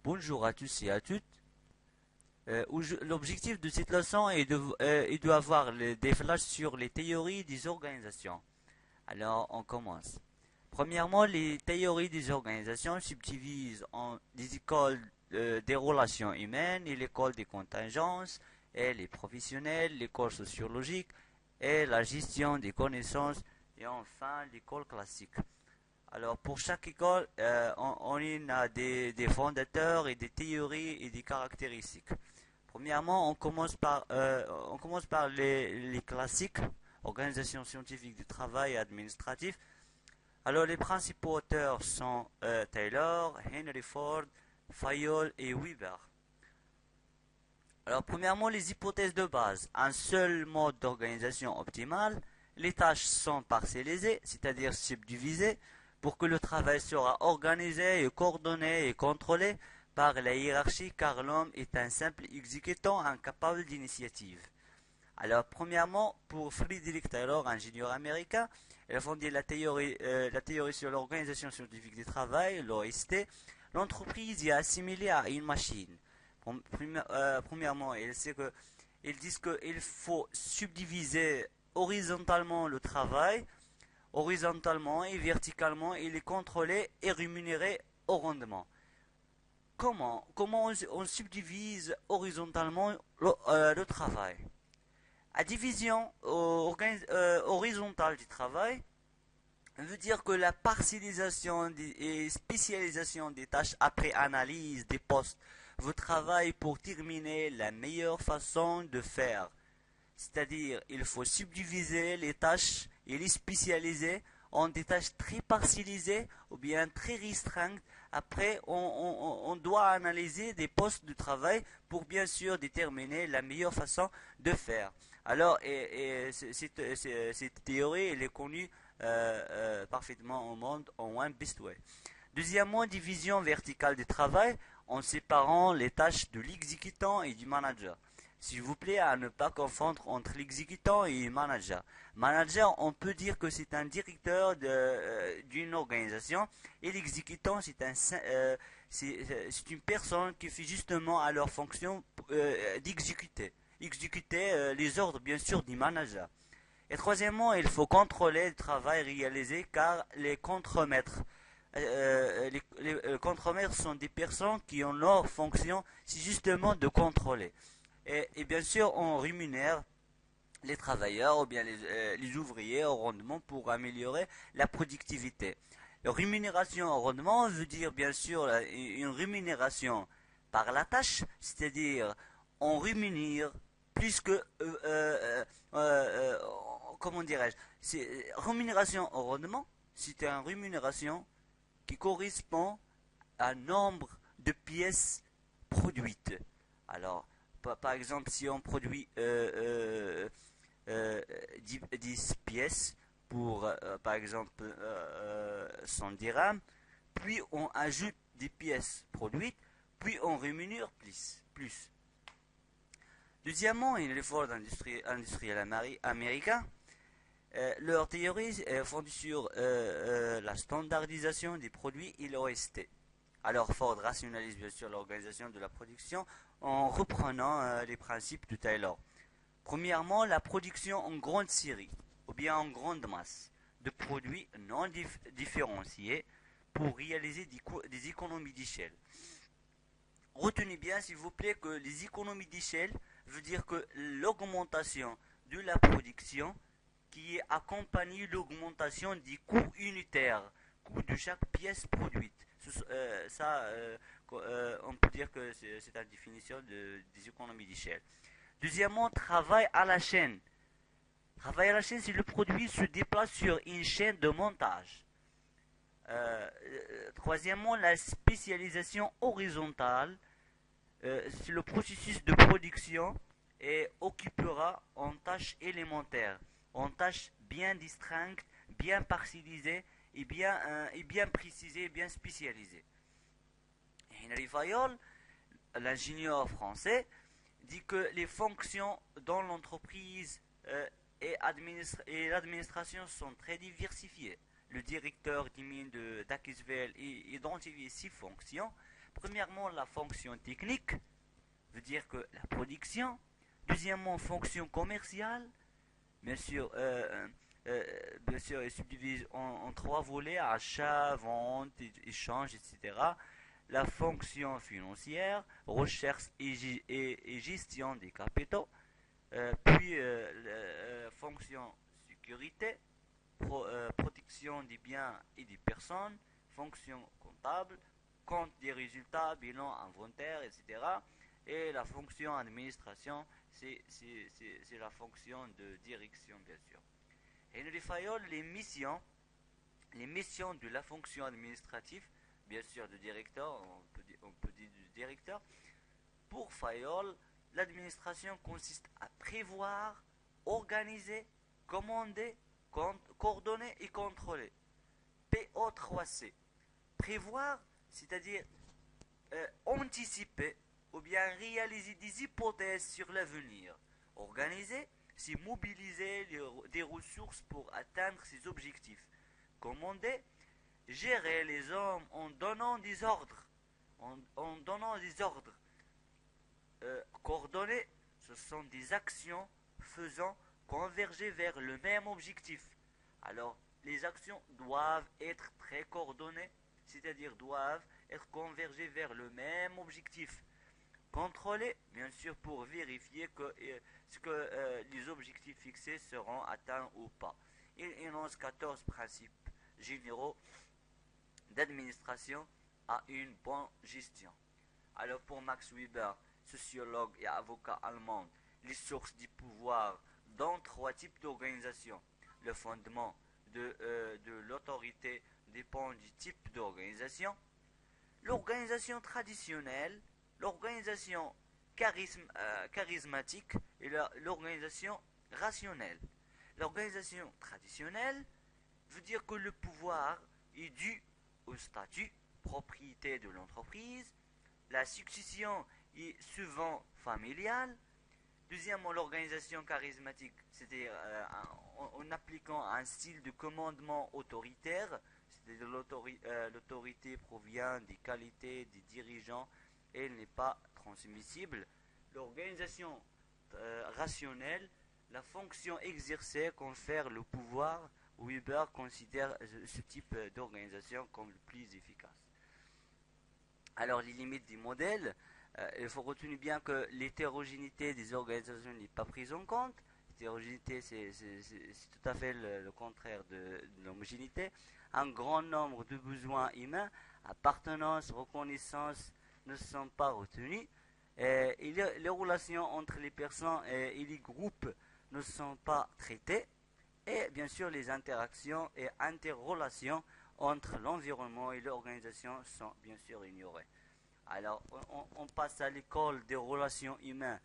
Bonjour à tous et à toutes. L'objectif de cette leçon est de avoir des flashs sur les théories des organisations. Alors, on commence. Premièrement, les théories des organisations subdivisent en des écoles des relations humaines et l'école des contingences, et les professionnels, l'école sociologique et la gestion des connaissances, et enfin l'école classique. Alors, pour chaque école, on a des fondateurs et des théories et des caractéristiques. Premièrement, on commence par les classiques, organisation scientifique du travail et administratif. Alors, les principaux auteurs sont Taylor, Henry Ford, Fayol et Weber. Alors, premièrement, les hypothèses de base. Un seul mode d'organisation optimal. Les tâches sont parcellisées, c'est-à-dire subdivisées, pour que le travail sera organisé et coordonné et contrôlé par la hiérarchie, car l'homme est un simple exécutant incapable d'initiative. Alors, premièrement, pour Frederick Taylor, ingénieur américain, il a fondé la théorie sur l'organisation scientifique du travail, l'OST. L'entreprise est assimilée à une machine. Premièrement, ils disent qu'il faut subdiviser horizontalement le travail, horizontalement et verticalement, il est contrôlé et rémunéré au rendement. Comment on subdivise horizontalement le travail? La division horizontale du travail veut dire que la parcellisation et spécialisation des tâches après analyse des postes vous travaillez pour terminer la meilleure façon de faire. C'est-à-dire, il faut subdiviser les tâches et les spécialiser en des tâches très parcellisées ou bien très restreintes. Après, on doit analyser des postes de travail pour bien sûr déterminer la meilleure façon de faire. Alors, cette théorie, elle est connue parfaitement au monde en One Best Way. Deuxièmement, division verticale du travail en séparant les tâches de l'exécutant et du manager. S'il vous plaît, à ne pas confondre entre l'exécutant et le manager. Manager, on peut dire que c'est un directeur d'une organisation et l'exécutant, c'est une personne qui fait justement à leur fonction exécuter les ordres, bien sûr, du manager. Et troisièmement, il faut contrôler le travail réalisé car les contremaîtres les contremaîtres sont des personnes qui ont leur fonction, c'est justement de contrôler. Et bien sûr, on rémunère les travailleurs ou bien les ouvriers au rendement pour améliorer la productivité. La rémunération au rendement veut dire bien sûr une rémunération par la tâche, c'est-à-dire on rémunère plus que comment dirais-je, rémunération au rendement, c'est une rémunération qui correspond à un nombre de pièces produites. Alors, par exemple, si on produit 10 pièces pour, par exemple, 100 dirhams, puis on ajoute des pièces produites, puis on rémunère plus. Deuxièmement, l'effort industriel américain. Leur théorie est fondée sur la standardisation des produits et l'OST. Alors Ford rationalise bien sûr l'organisation de la production en reprenant les principes de Taylor. Premièrement, la production en grande série ou bien en grande masse de produits non différenciés pour réaliser des économies d'échelle. Retenez bien s'il vous plaît que les économies d'échelle veut dire que l'augmentation de la production qui accompagne l'augmentation des coûts unitaires, coût de chaque pièce produite. On peut dire que c'est la définition des économies d'échelle. Deuxièmement, travail à la chaîne. Travail à la chaîne, c'est le produit se déplace sur une chaîne de montage. Troisièmement, la spécialisation horizontale, c'est le processus de production et occupera en tâches élémentaires, en tâches bien distinctes, bien parcellisées et bien précisées et bien spécialisées. Henry Fayol, l'ingénieur français, dit que les fonctions dans l'entreprise et l'administration sont très diversifiées. Le directeur des mines d'Akisville identifie 6 fonctions. Premièrement, la fonction technique, veut dire que la production. Deuxièmement, fonction commerciale. Bien sûr, bien sûr, elle subdivise en trois volets, achat, vente, échange, etc. La fonction financière, recherche et gestion des capitaux. Puis, fonction sécurité, protection des biens et des personnes, fonction comptable, compte des résultats, bilan, inventaire, etc. Et la fonction administration, c'est la fonction de direction, bien sûr. Henry Fayol, les missions de la fonction administrative, bien sûr de directeur, on peut dire du directeur. Pour Fayol, l'administration consiste à prévoir, organiser, commander, coordonner et contrôler. PO3C. Prévoir, c'est-à-dire anticiper ou bien réaliser des hypothèses sur l'avenir. Organiser, c'est mobiliser des ressources pour atteindre ses objectifs. Commander, gérer les hommes en donnant des ordres. En donnant des ordres. Coordonner, ce sont des actions faisant converger vers le même objectif. Alors, les actions doivent être très coordonnées, c'est-à-dire doivent être convergées vers le même objectif. Contrôler, bien sûr, pour vérifier que les objectifs fixés seront atteints ou pas. Il énonce 14 principes généraux d'administration à une bonne gestion. Alors pour Max Weber, sociologue et avocat allemand, les sources du pouvoir dans trois types d'organisation. Le fondement de l'autorité dépend du type d'organisation. L'organisation traditionnelle, l'organisation charismatique et l'organisation rationnelle. L'organisation traditionnelle veut dire que le pouvoir est dû au statut, propriété de l'entreprise. La succession est souvent familiale. Deuxièmement, l'organisation charismatique, c'est-à-dire en appliquant un style de commandement autoritaire, c'est-à-dire l'autorité provient des qualités des dirigeants et elle n'est pas transmissible. L'organisation rationnelle, la fonction exercée confère le pouvoir. Weber considère ce type d'organisation comme le plus efficace. Alors les limites du modèle, il faut retenir bien que l'hétérogénéité des organisations n'est pas prise en compte. L'hétérogénéité, c'est tout à fait le contraire de l'homogénéité. Un grand nombre de besoins humains, appartenance, reconnaissance ne sont pas retenus. Et les relations entre les personnes et les groupes ne sont pas traitées. Et bien sûr, les interactions et interrelations entre l'environnement et l'organisation sont bien sûr ignorées. Alors, on passe à l'école des relations humaines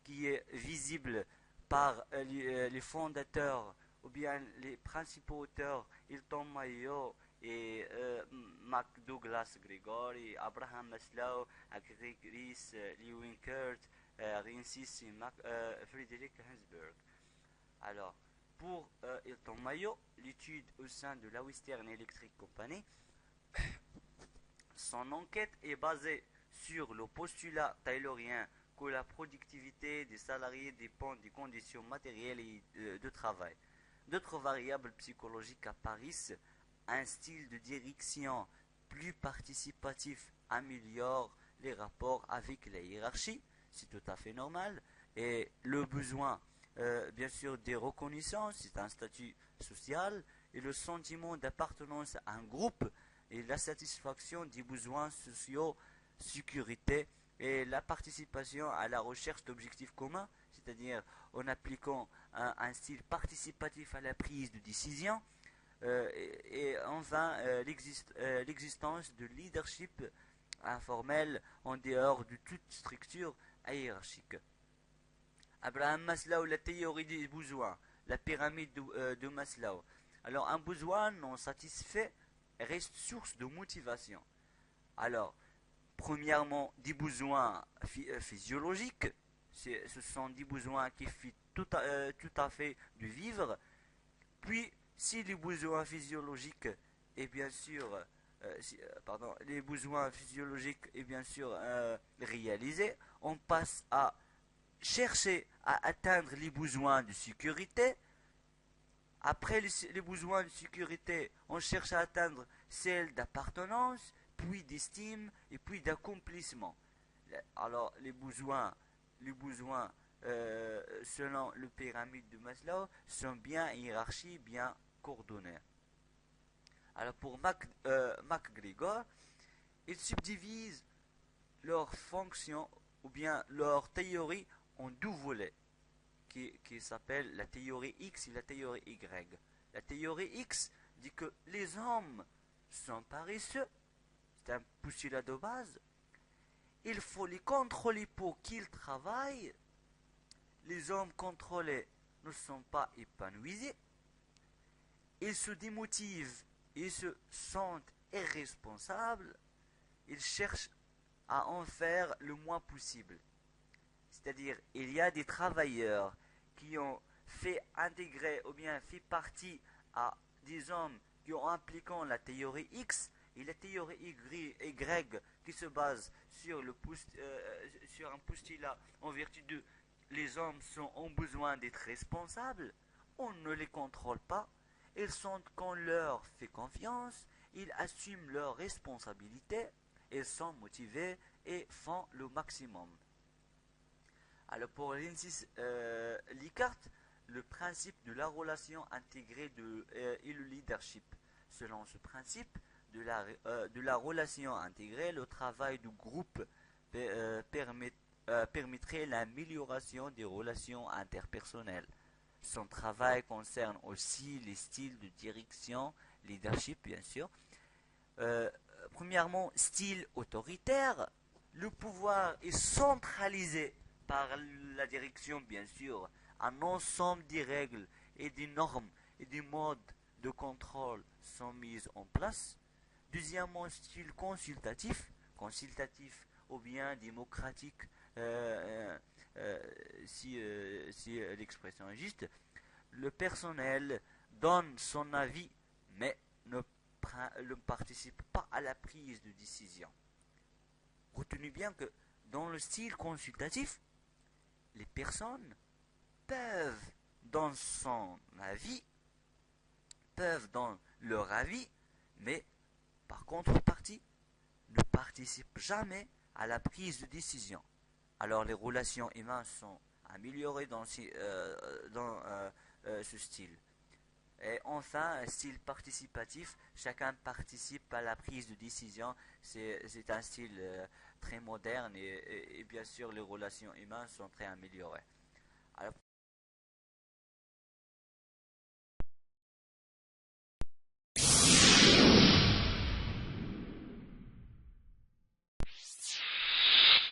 qui est visible par les fondateurs ou bien les principaux auteurs Hilton Mayo et McDouglas Gregory, Abraham Maslow, Gregory Rees, Lewin Kurt, Rensis et Friedrich Hensberg. Alors, pour Hilton Mayo, l'étude au sein de la Western Electric Company, son enquête est basée sur le postulat taylorien que la productivité des salariés dépend des conditions matérielles et de travail. D'autres variables psychologiques apparaissent. Un style de direction plus participatif améliore les rapports avec la hiérarchie, c'est tout à fait normal. Et le besoin, bien sûr, des reconnaissances, c'est un statut social. Et le sentiment d'appartenance à un groupe et la satisfaction des besoins sociaux, sécurité et la participation à la recherche d'objectifs communs, c'est-à-dire en appliquant un style participatif à la prise de décision, et enfin l'existence de leadership informel en dehors de toute structure hiérarchique. Abraham Maslow, la théorie des besoins, la pyramide de Maslow. Alors un besoin non satisfait reste source de motivation. Alors, premièrement, des besoins physiologiques, ce sont des besoins qui font tout à fait de vivre. Puis, si les besoins physiologiques est bien sûr les besoins physiologiques et bien sûr réalisés, on passe à chercher à atteindre les besoins de sécurité. Après les besoins de sécurité, on cherche à atteindre celles d'appartenance, puis d'estime et puis d'accomplissement. Alors les besoins selon le pyramide de Maslow sont bien hiérarchiques, bien coordonnés. Alors pour MacGregor, il subdivise leurs fonctions ou bien leur théorie en deux volets qui s'appelle la théorie X et la théorie Y. La théorie X dit que les hommes sont paresseux, c'est un postulat de base. Il faut les contrôler pour qu'ils travaillent. Les hommes contrôlés ne sont pas épanouis. Ils se démotivent, ils se sentent irresponsables. Ils cherchent à en faire le moins possible. C'est-à-dire, il y a des travailleurs qui ont fait intégrer ou bien fait partie à des hommes qui ont impliquant la théorie X et la théorie Y qui se base sur, sur un postulat en vertu de les hommes ont besoin d'être responsables, on ne les contrôle pas, ils sentent qu'on leur fait confiance, ils assument leurs responsabilités, ils sont motivés et font le maximum. Alors pour Lindsay Likart, le principe de la relation intégrée et le leadership. Selon ce principe de la relation intégrée, le travail du groupe permettrait l'amélioration des relations interpersonnelles. Son travail concerne aussi les styles de direction, leadership bien sûr. Euh, Premièrement, style autoritaire. Le pouvoir est centralisé par la direction, bien sûr. Un ensemble de règles et des normes et des modes de contrôle sont mis en place. Deuxièmement, style consultatif ou bien démocratique, si l'expression est juste. Le personnel donne son avis, mais ne participe pas à la prise de décision. Retenez bien que dans le style consultatif, les personnes peuvent, dans son avis, peuvent dans leur avis, mais par contrepartie, ne participent jamais à la prise de décision. Alors les relations humaines sont améliorées dans ce style. Et enfin, un style participatif, chacun participe à la prise de décision. C'est un style très moderne et bien sûr les relations humaines sont très améliorées. Alors